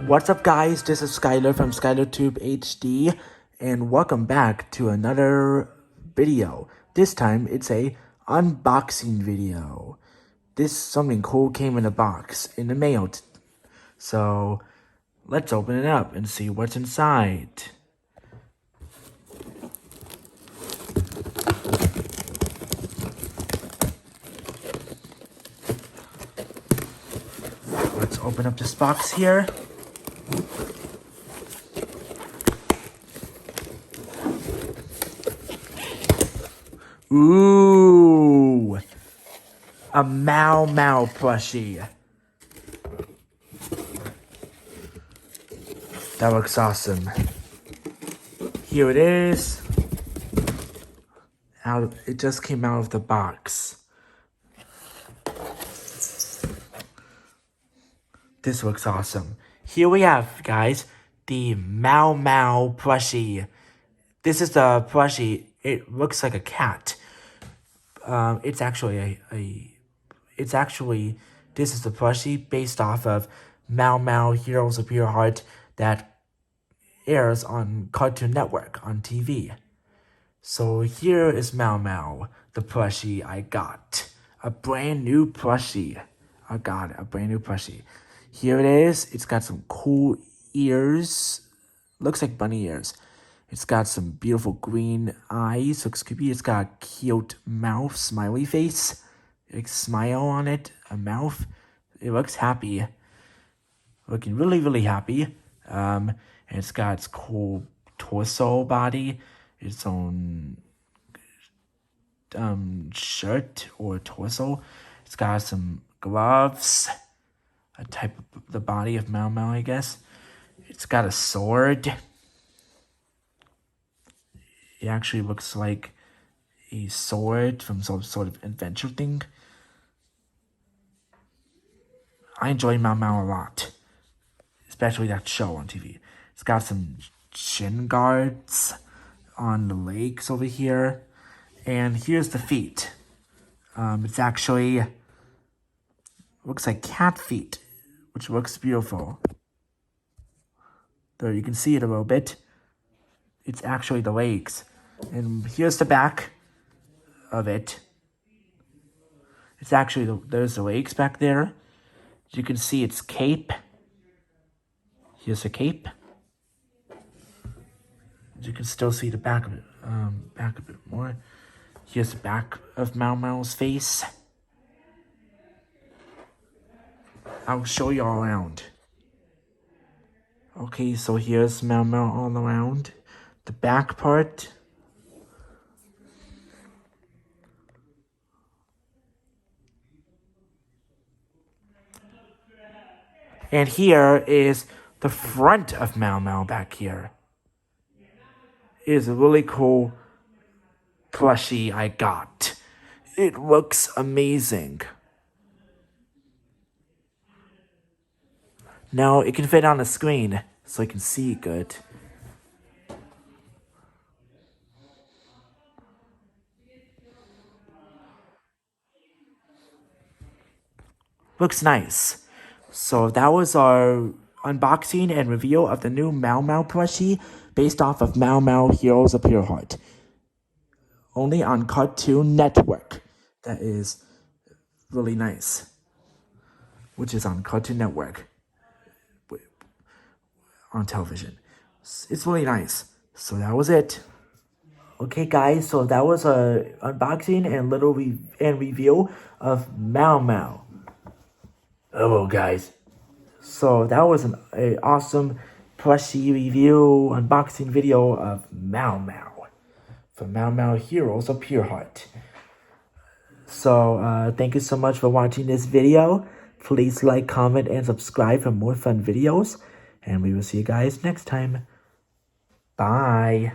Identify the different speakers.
Speaker 1: What's up, guys? This is Skyler from Skyler TubeHD, and welcome back to another video. This time it's a unboxing video. Something cool came in a box in the mail. So let's open it up and see what's inside. Let's open up this box here. Ooh, a Mau Mau plushie. That looks awesome. Here it is. It just came out of the box. This looks awesome. Here we have, guys, the Mau Mau plushie. This is the plushie. It looks like a cat. This is the plushie based off of Mau Mau Heroes of Pure Heart that airs on Cartoon Network on TV. So here is Mau Mau, the plushie I got. A brand new plushie. I got it, a brand new plushie. Here it is. It's got some cool ears. Looks like bunny ears. It's got some beautiful green eyes. Looks creepy. It's got a cute mouth, smiley face. Like smile on it, a mouth. It looks happy. Looking really, really happy. And it's got its cool torso body. Its own shirt or torso. It's got some gloves. A type of the body of Mau Mau, I guess. It's got a sword. It actually looks like a sword from some sort of adventure thing. I enjoy Mau Mau a lot, especially that show on TV. It's got some shin guards on the legs over here, and here's the feet. It's actually looks like cat feet, which looks beautiful. There, you can see it a little bit. It's actually the legs. And here's the back of it. It's actually, there's the legs back there. You can see its cape. Here's the cape. You can still see the back of it, back a bit more. Here's the back of Mau Mau's face. I'll show you all around. Okay, so here's Mau Mau all around. The back part. And here is the front of Mau Mau back here. It is a really cool plushie I got. It looks amazing. Now it can fit on the screen so I can see it good. Looks nice. So that was our unboxing and review of the new Mau Mau plushie based off of Mau Mau Heroes of Pure Heart. Only on Cartoon Network. That is really nice. Which is on Cartoon Network. On television. It's really nice. So that was it. Okay, guys, so that was a unboxing and little review of Mau Mau. Hello, guys. So that was an awesome plushie review unboxing video of Mau Mau from Mau Mau Heroes of Pure Heart. So thank you so much for watching this video. Please like, comment, and subscribe for more fun videos. And we will see you guys next time. Bye.